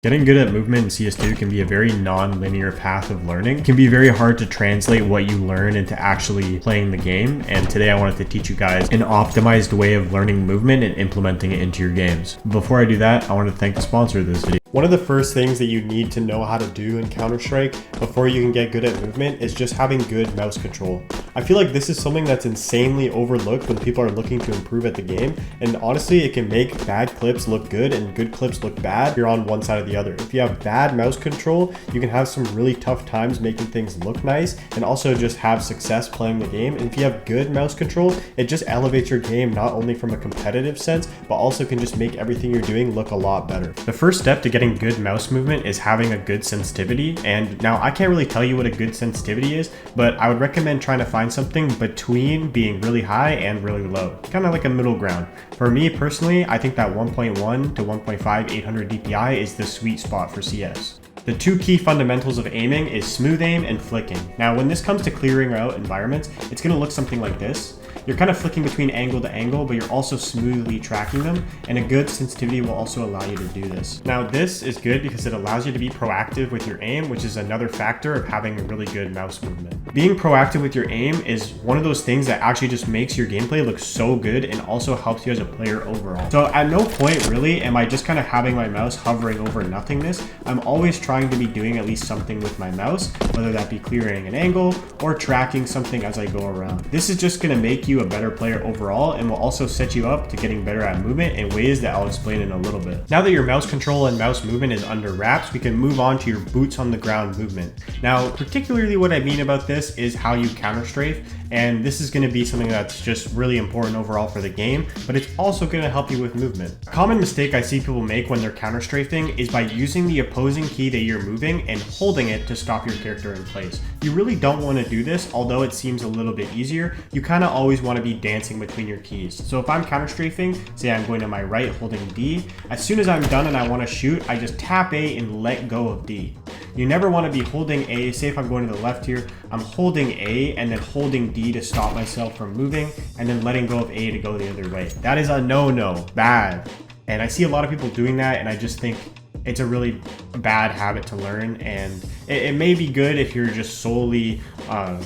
Getting good at movement in CS2 can be a very non-linear path of learning. It can be very hard to translate what you learn into actually playing the game, and today I wanted to teach you guys an optimized way of learning movement and implementing it into your games. Before I do that, I want to thank the sponsor of this video. One of the first things that you need to know how to do in Counter-Strike before you can get good at movement is just having good mouse control. I feel like this is something that's insanely overlooked when people are looking to improve at the game, and honestly it can make bad clips look good and good clips look bad if you're on one side or the other. If you have bad mouse control, you can have some really tough times making things look nice and also just have success playing the game. And if you have good mouse control, it just elevates your game not only from a competitive sense, but also can just make everything you're doing look a lot better. The first step to getting good mouse movement is having a good sensitivity. And now I can't really tell you what a good sensitivity is, but I would recommend trying to find something between being really high and really low, kind of like a middle ground. For me personally, I think that 1.1 to 1.5 800 DPI is the sweet spot for CS. The two key fundamentals of aiming is smooth aim and flicking. Now when this comes to clearing out environments, it's going to look something like this. You're kind of flicking between angle to angle, but you're also smoothly tracking them, and a good sensitivity will also allow you to do this. Now this is good because it allows you to be proactive with your aim, which is another factor of having a really good mouse movement. Being proactive with your aim is one of those things that actually just makes your gameplay look so good and also helps you as a player overall. So at no point really am I just kind of having my mouse hovering over nothingness. I'm always trying to be doing at least something with my mouse, whether that be clearing an angle or tracking something as I go around. This is just going to make you a better player overall and will also set you up to getting better at movement in ways that I'll explain in a little bit. Now that your mouse control and mouse movement is under wraps, we can move on to your boots on the ground movement. Now, particularly what I mean about this is how you counter strafe, and this is going to be something that's just really important overall for the game, but it's also going to help you with movement. A common mistake I see people make when they're counter strafing is by using the opposing key that you're moving and holding it to stop your character in place. You really don't want to do this, although it seems a little bit easier. You kind of always want to be dancing between your keys. So if I'm counter strafing, say I'm going to my right holding D, as soon as I'm done and I want to shoot, I just tap A and let go of D. You never want to be holding A. Say if I'm going to the left here, I'm holding A and then holding D to stop myself from moving and then letting go of A to go the other way. That is a no-no, bad. And I see a lot of people doing that, and I just think it's a really bad habit to learn, and it may be good if you're just solely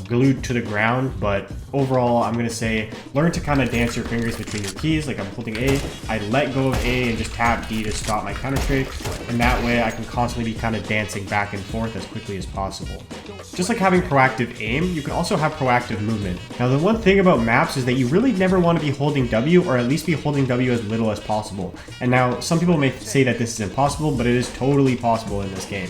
glued to the ground, but overall I'm going to say learn to kind of dance your fingers between your keys. Like I'm holding A, I let go of A and just tap D to stop my counter strafe, and that way I can constantly be kind of dancing back and forth as quickly as possible. Just like having proactive aim, you can also have proactive movement. Now the one thing about maps is that you really never want to be holding W, or at least be holding W as little as possible. And now some people may say that this is impossible, but it is totally possible in this game.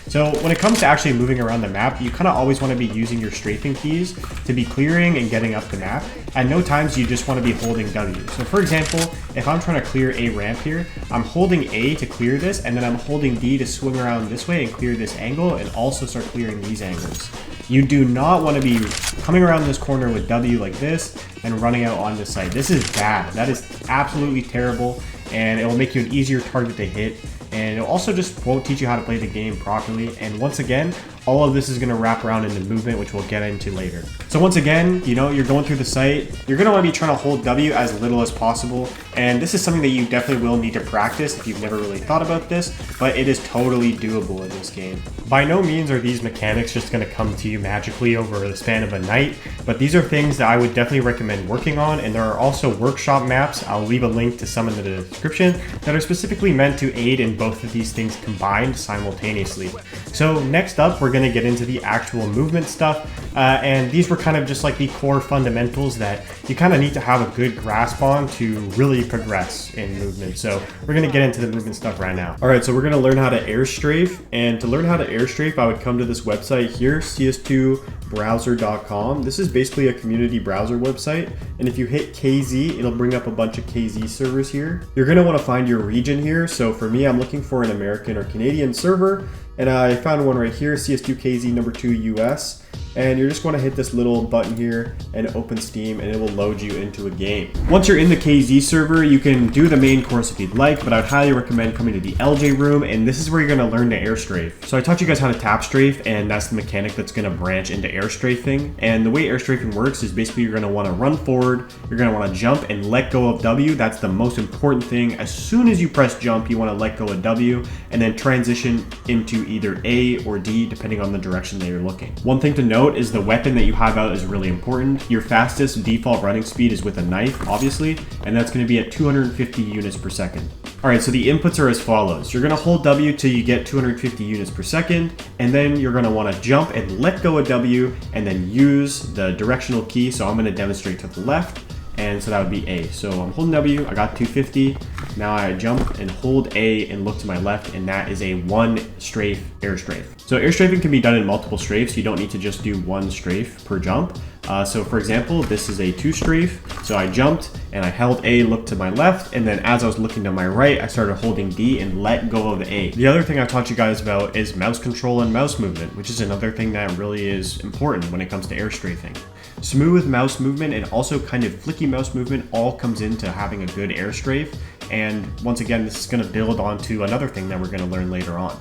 So when it comes to actually moving around the map, you kind of always want to be using your strafing keys to be clearing and getting up the map. At no times you just want to be holding W. So for example, if I'm trying to clear a ramp here, I'm holding A to clear this, and then I'm holding D to swing around this way and clear this angle and also start clearing these angles. You do not want to be coming around this corner with W like this and running out on this side. This is bad. That is absolutely terrible, and it will make you an easier target to hit. And it also just won't teach you how to play the game properly. And once again, all of this is going to wrap around into movement, which we'll get into later. So once again, you know, you're going through the site, you're going to want to be trying to hold W as little as possible. And this is something that you definitely will need to practice if you've never really thought about this, but it is totally doable in this game. By no means are these mechanics just going to come to you magically over the span of a night, but these are things that I would definitely recommend working on. And there are also workshop maps, I'll leave a link to some in the description, that are specifically meant to aid in both of these things combined simultaneously. So next up, we're going to get into the actual movement stuff, and these were kind of just like the core fundamentals that you kind of need to have a good grasp on to really progress in movement. So we're going to get into the movement stuff right now. All right, so we're going to learn how to air strafe, and to learn how to air strafe, I would come to this website here, CS2browser.com. This is basically a community browser website, and if you hit KZ, it'll bring up a bunch of KZ servers here. You're going to want to find your region here. So for me, I'm looking for an American or Canadian server, and I found one right here, CS2KZ number 2 US. and you're just going to hit this little button here and open Steam, and it will load you into a game. Once you're in the KZ server, you can do the main course if you'd like, but I'd highly recommend coming to the LJ room, and this is where you're going to learn to air strafe. So I taught you guys how to tap strafe, and that's the mechanic that's going to branch into air strafing. And the way air strafing works is basically you're going to want to run forward, you're going to want to jump and let go of W. That's the most important thing. As soon as you press jump, you want to let go of W and then transition into either A or D depending on the direction that you're looking. One thing to note is the weapon that you have out is really important. Your fastest default running speed is with a knife, obviously, and that's going to be at 250 units per second. Alright, so the inputs are as follows. You're going to hold W till you get 250 units per second, and then you're going to want to jump and let go of W, and then use the directional key. So I'm going to demonstrate to the left, and so that would be A. So I'm holding W, I got 250, now I jump and hold A and look to my left, and that is a 1 strafe air strafe. So air strafing can be done in multiple strafes. You don't need to just do 1 strafe per jump. So for example, this is a 2 strafe. So I jumped and I held A, looked to my left, and then as I was looking to my right, I started holding D and let go of A. The other thing I taught you guys about is mouse control and mouse movement, which is another thing that really is important when it comes to air strafing. Smooth mouse movement and also kind of flicky mouse movement all comes into having a good air strafe. And once again, this is going to build onto another thing that we're going to learn later on.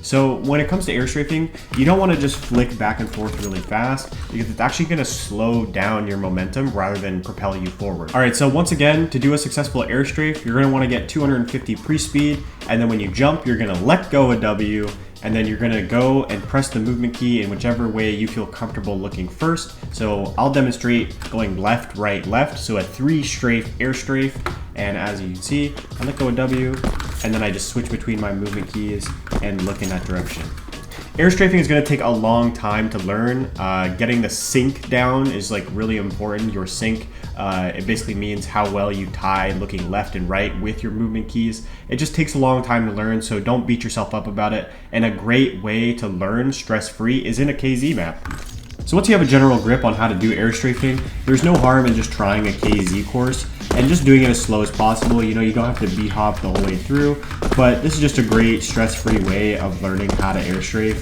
So when it comes to air strafing, you don't want to just flick back and forth really fast because it's actually going to slow down your momentum rather than propel you forward. All right, so once again, to do a successful air strafe, you're going to want to get 250 pre-speed, and then when you jump, you're going to let go of W, and then you're going to go and press the movement key in whichever way you feel comfortable looking first. So I'll demonstrate going left, right, left. So a 3 strafe air strafe, and as you can see, I let go of W, and then I just switch between my movement keys and look in that direction. Air strafing is going to take a long time to learn. Getting the sync down is like really important. Your sync, it basically means how well you tie looking left and right with your movement keys. It just takes a long time to learn, so don't beat yourself up about it. And a great way to learn stress-free is in a KZ map. So once you have a general grip on how to do air strafing, there's no harm in just trying a KZ course and just doing it as slow as possible. You know, you don't have to B-hop the whole way through, but this is just a great stress-free way of learning how to air strafe.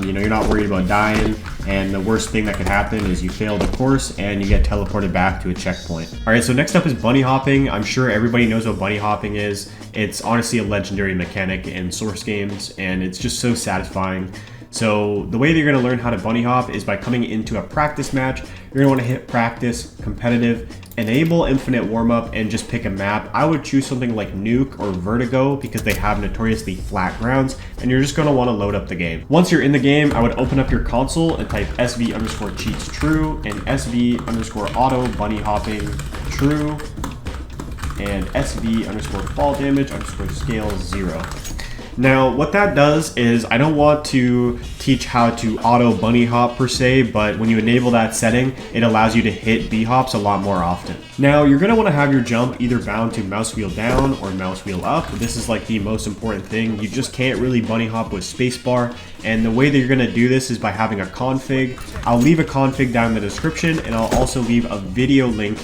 You know, you're not worried about dying, and the worst thing that could happen is you fail the course and you get teleported back to a checkpoint. All right, so next up is bunny hopping. I'm sure everybody knows what bunny hopping is. It's honestly a legendary mechanic in Source games, and it's just so satisfying. So the way that you're going to learn how to bunny hop is by coming into a practice match. You're going to want to hit practice, competitive, enable infinite warm-up, and just pick a map. I would choose something like Nuke or Vertigo because they have notoriously flat grounds, and you're just going to want to load up the game. Once you're in the game, I would open up your console and type SV_cheats true and SV_auto bunny hopping true and SV_fall damage _scale 0. Now, what that does is, I don't want to teach how to auto bunny hop per se, but when you enable that setting, it allows you to hit B-hops a lot more often. Now, you're going to want to have your jump either bound to mouse wheel down or mouse wheel up. This is like the most important thing. You just can't really bunny hop with spacebar, and the way that you're going to do this is by having a config. I'll leave a config down in the description, and I'll also leave a video link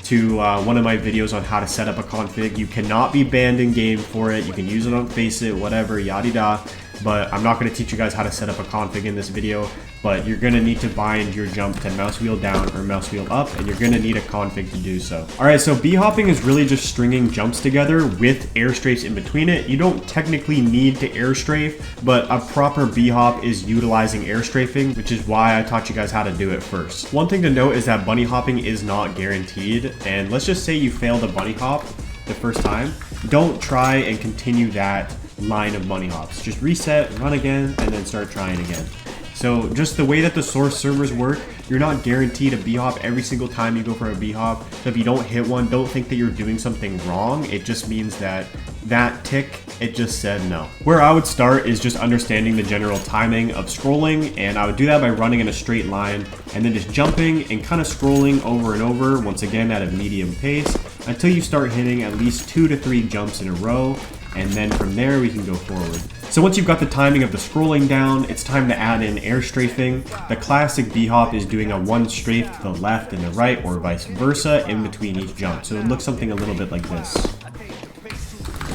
to one of my videos on how to set up a config. You cannot be banned in game for it. You can use it on Faceit, whatever, yada da. But I'm not going to teach you guys how to set up a config in this video. But you're going to need to bind your jump to mouse wheel down or mouse wheel up, and you're going to need a config to do so. Alright, so B-hopping is really just stringing jumps together with air strafes in between it. You don't technically need to air strafe, but a proper B-hop is utilizing air strafing, which is why I taught you guys how to do it first. One thing to note is that bunny hopping is not guaranteed, and let's just say you failed a bunny hop the first time. Don't try and continue that line of bunny hops. Just reset, run again, and then start trying again. So just the way that the Source servers work, you're not guaranteed a B-hop every single time you go for a B-hop. So if you don't hit one, don't think that you're doing something wrong. It just means that that tick, it just said no. Where I would start is just understanding the general timing of scrolling, and I would do that by running in a straight line and then just jumping and kind of scrolling over and over, once again at a medium pace, until you start hitting at least 2 to 3 jumps in a row. And then from there we can go forward. So once you've got the timing of the scrolling down, it's time to add in air strafing. The classic B-hop is doing a 1 strafe to the left and the right, or vice versa, in between each jump. So it looks something a little bit like this.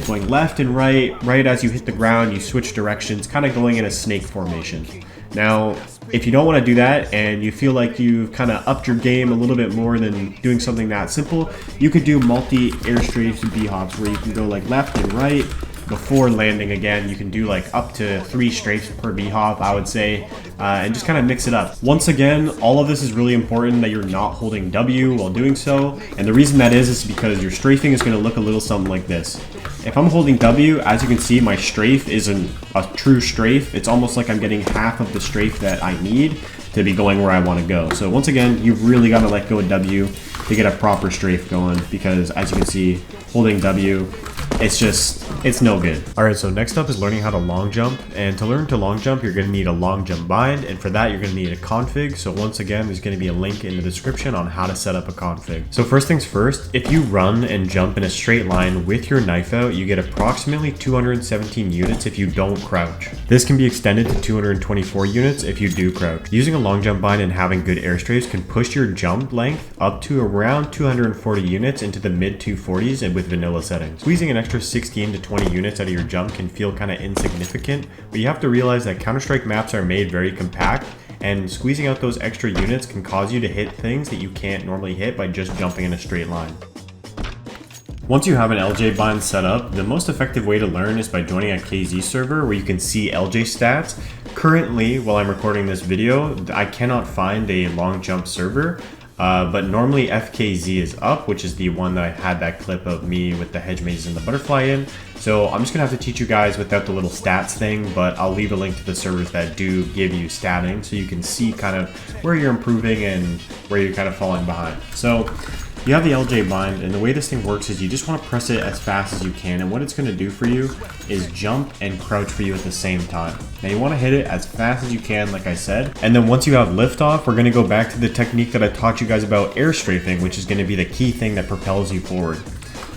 Going left and right as you hit the ground, you switch directions, kind of going in a snake formation. Now, If you don't want to do that and you feel like you've kind of upped your game a little bit more than doing something that simple, you could do multi air strafes and B hops where you can go like left and right before landing again. You can do like up to 3 strafes per B hop, I would say, and just kind of mix it up. Once again, all of this is really important that you're not holding W while doing so. And the reason that is because your strafing is going to look a little something like this. If I'm holding W, as you can see, my strafe isn't a true strafe. It's almost like I'm getting half of the strafe that I need to be going where I want to go. So once again, you've really got to let go of W to get a proper strafe going, because as you can see, holding W, it's no good. All right, so next up is learning how to long jump. And to learn to long jump, you're gonna need a long jump bind. And for that, you're gonna need a config. So once again, there's gonna be a link in the description on how to set up a config. So first things first, if you run and jump in a straight line with your knife out, you get approximately 217 units if you don't crouch. This can be extended to 224 units if you do crouch. Using a long jump bind and having good air strafes can push your jump length up to around 240 units into the mid 240s and with vanilla settings. Squeezing an extra 16 to 20 units out of your jump can feel kind of insignificant, but you have to realize that Counter-Strike maps are made very compact, and squeezing out those extra units can cause you to hit things that you can't normally hit by just jumping in a straight line. Once you have an LJ bind set up, the most effective way to learn is by joining a KZ server where you can see LJ stats. Currently, while I'm recording this video, I cannot find a long jump server. But normally FKZ is up, which is the one that I had that clip of me with the hedge mazes and the butterfly in. So I'm just gonna have to teach you guys without the little stats thing, but I'll leave a link to the servers that do give you statting so you can see kind of where you're improving and where you're kind of falling behind. So you have the LJ bind, and the way this thing works is you just want to press it as fast as you can, and what it's going to do for you is jump and crouch for you at the same time. Now you want to hit it as fast as you can, like I said, and then once you have liftoff, we're going to go back to the technique that I taught you guys about, air strafing, which is going to be the key thing that propels you forward.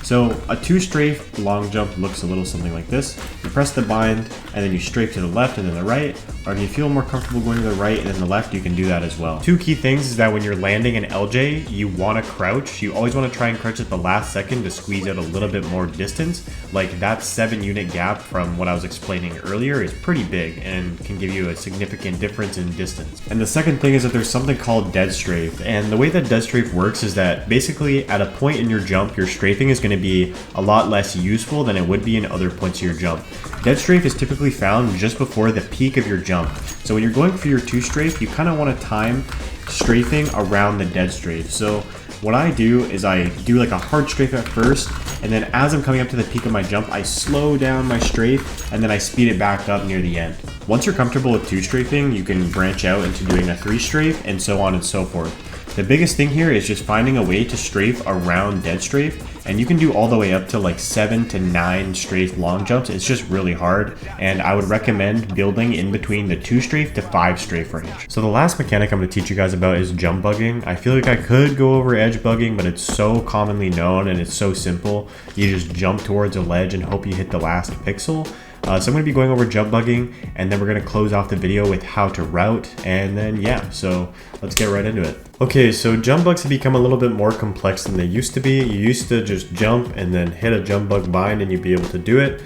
So a 2 strafe long jump looks a little something like this. You press the bind and then you strafe to the left and then the right, or if you feel more comfortable going to the right and then the left, you can do that as well. 2 key things is that when you're landing an LJ, you want to crouch. You always want to try and crouch at the last second to squeeze out a little bit more distance. Like that 7 unit gap from what I was explaining earlier is pretty big and can give you a significant difference in distance. And the second thing is that there's something called dead strafe. And the way that dead strafe works is that basically at a point in your jump, your strafing is going to be a lot less useful than it would be in other points of your jump. Dead strafe is typically found just before the peak of your jump. So when you're going for your 2 strafe, you kind of want to time strafing around the dead strafe. So what I do is I do like a hard strafe at first, and then as I'm coming up to the peak of my jump, I slow down my strafe and then I speed it back up near the end. Once you're comfortable with 2 strafing, you can branch out into doing a 3 strafe and so on and so forth. The biggest thing here is just finding a way to strafe around dead strafe, and you can do all the way up to like 7 to 9 strafe long jumps. It's just really hard, and I would recommend building in between the 2 strafe to 5 strafe range. So the last mechanic I'm going to teach you guys about is jump bugging. I feel like I could go over edge bugging, but it's so commonly known and it's so simple. You just jump towards a ledge and hope you hit the last pixel. So I'm going to be going over jump bugging, and then we're going to close off the video with how to route, and then yeah, so let's get right into it. Okay, so jump bugs have become a little bit more complex than they used to be. You used to just jump and then hit a jump bug bind and you'd be able to do it.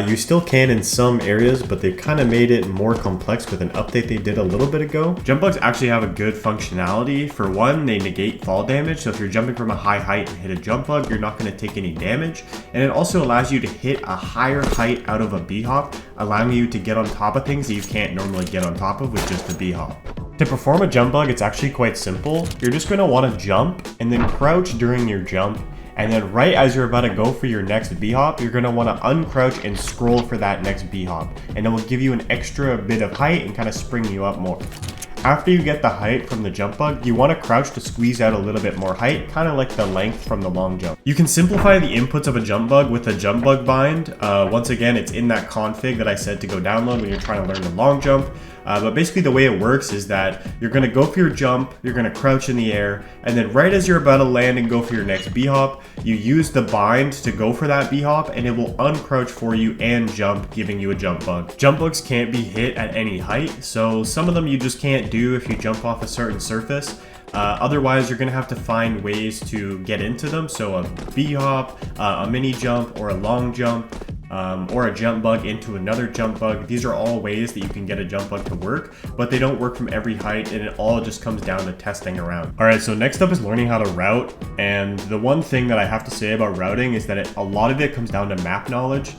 You still can in some areas, but they've kind of made it more complex with an update they did a little bit ago. Jump bugs actually have a good functionality. For one, they negate fall damage. So if you're jumping from a high height and hit a jump bug, you're not going to take any damage. And it also allows you to hit a higher height out of a B-hop, allowing you to get on top of things that you can't normally get on top of with just the B-hop. To perform a jump bug, it's actually quite simple. You're just going to want to jump and then crouch during your jump. And then right as you're about to go for your next B-hop, you're going to want to uncrouch and scroll for that next B-hop. And it will give you an extra bit of height and kind of spring you up more. After you get the height from the jump bug, you want to crouch to squeeze out a little bit more height, kind of like the length from the long jump. You can simplify the inputs of a jump bug with a jump bug bind. Once again, it's in that config that I said to go download when you're trying to learn the long jump. But basically the way it works is that you're going to go for your jump, you're going to crouch in the air, and then right as you're about to land and go for your next B-hop, you use the bind to go for that B-hop, and it will uncrouch for you and jump, giving you a jump bug. Jump bugs can't be hit at any height, so some of them you just can't do if you jump off a certain surface. Otherwise, you're going to have to find ways to get into them. So a B-hop, a mini jump, or a long jump. or a jump bug into another jump bug. These are all ways that you can get a jump bug to work, but they don't work from every height, and it all just comes down to testing around. All right, so next up is learning how to route. And the one thing that I have to say about routing is that a lot of it comes down to map knowledge,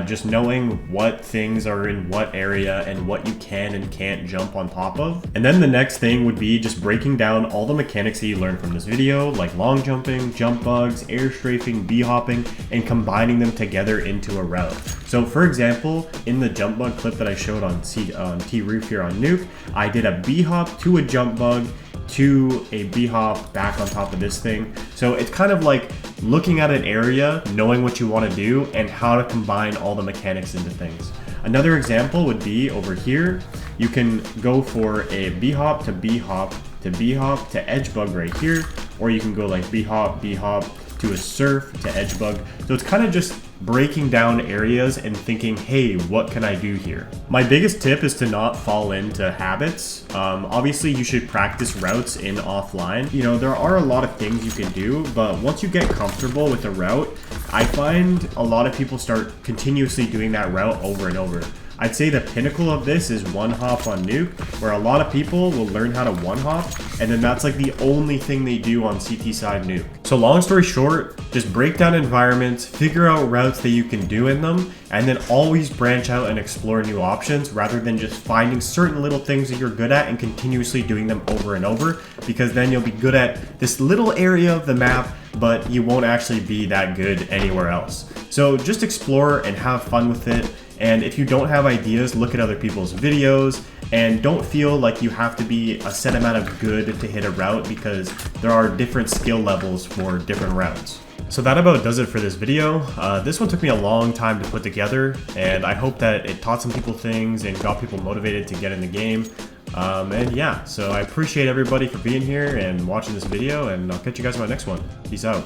just knowing what things are in what area and what you can and can't jump on top of. And then the next thing would be just breaking down all the mechanics that you learned from this video, like long jumping, jump bugs, air strafing, b-hopping, and combining them together into a route. So for example, in the jump bug clip that I showed on T-Roof here on Nuke, I did a b-hop to a jump bug to a b-hop back on top of this thing. So it's kind of like looking at an area, knowing what you want to do, and how to combine all the mechanics into things. Another example would be over here. You can go for a b-hop to b-hop to b-hop to edge bug right here, or you can go like b-hop, b-hop to a surf to edge bug. So it's kind of just breaking down areas and thinking, hey, what can I do here? My biggest tip is to not fall into habits. Obviously you should practice routes in offline. You know, there are a lot of things you can do, but once you get comfortable with a route, I find a lot of people start continuously doing that route over and over. I'd say the pinnacle of this is one hop on Nuke, where a lot of people will learn how to one hop, and then that's like the only thing they do on CT side Nuke. So long story short, just break down environments, figure out routes that you can do in them, and then always branch out and explore new options rather than just finding certain little things that you're good at and continuously doing them over and over, because then you'll be good at this little area of the map, but you won't actually be that good anywhere else. So just explore and have fun with it. And if you don't have ideas, look at other people's videos, and don't feel like you have to be a set amount of good to hit a route, because there are different skill levels for different routes. So that about does it for this video. This one took me a long time to put together, and I hope that it taught some people things and got people motivated to get in the game. And yeah, so I appreciate everybody for being here and watching this video, and I'll catch you guys in my next one. Peace out.